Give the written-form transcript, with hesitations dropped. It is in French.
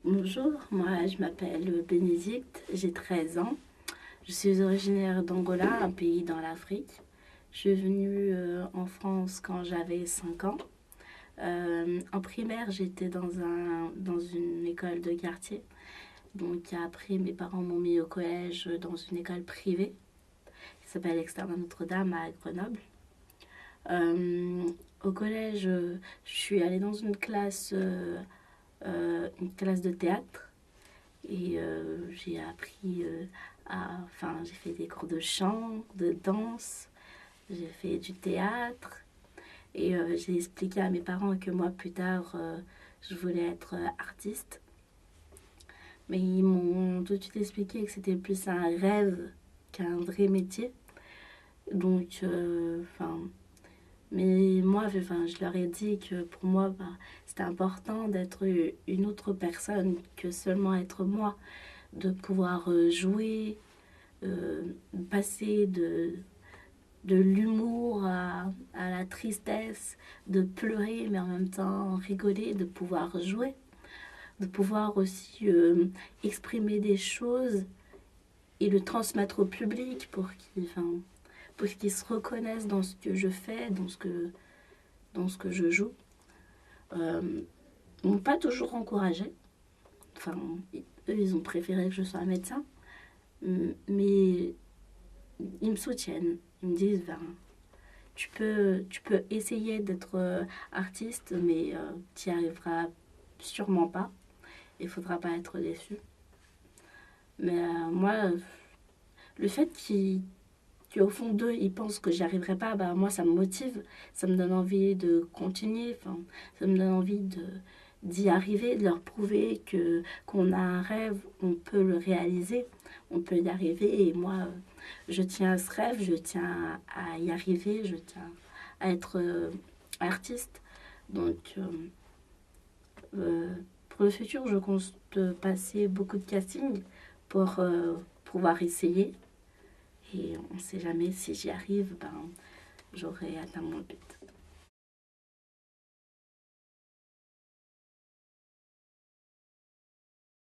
Bonjour, moi je m'appelle Bénédicte, j'ai 13 ans. Je suis originaire d'Angola, un pays dans l'Afrique. Je suis venue en France quand j'avais 5 ans. En primaire, j'étais dans une école de quartier. Donc après, mes parents m'ont mis au collège dans une école privée qui s'appelle Externat Notre-Dame à Grenoble. Euh, Au collège, je suis allée dans une classe de théâtre. Et j'ai appris enfin, j'ai fait des cours de chant, de danse, j'ai fait du théâtre. Et j'ai expliqué à mes parents que moi, plus tard, je voulais être artiste. Mais ils m'ont tout de suite expliqué que c'était plus un rêve qu'un vrai métier. Donc, enfin, mais moi, enfin, je leur ai dit que pour moi, bah, c'était important d'être une autre personne que seulement être moi, de pouvoir jouer, euh, passer de l'humour à la tristesse, de pleurer mais en même temps rigoler, de pouvoir jouer, de pouvoir aussi exprimer des choses et le transmettre au public pour qu'ils se reconnaissent dans ce que je fais, dans ce que je joue. Ils m'ont pas toujours encouragé. Enfin, eux, ils ont préféré que je sois un médecin. Mais ils me soutiennent. Ils me disent, ben, tu peux essayer d'être artiste, mais tu n'y arriveras sûrement pas. Il ne faudra pas être déçu. Mais moi, le fait qu'au fond d'eux, ils pensent que j'y arriverai pas, bah, moi, ça me motive. Ça me donne envie de continuer. Enfin, ça me donne envie d'y arriver, de leur prouver qu'on a un rêve, on peut le réaliser, on peut y arriver. Et moi, je tiens à ce rêve, je tiens à y arriver, je tiens à être artiste. Donc, pour le futur, je compte passer beaucoup de castings pour pouvoir essayer. Et on ne sait jamais si j'y arrive, ben, j'aurai atteint mon but.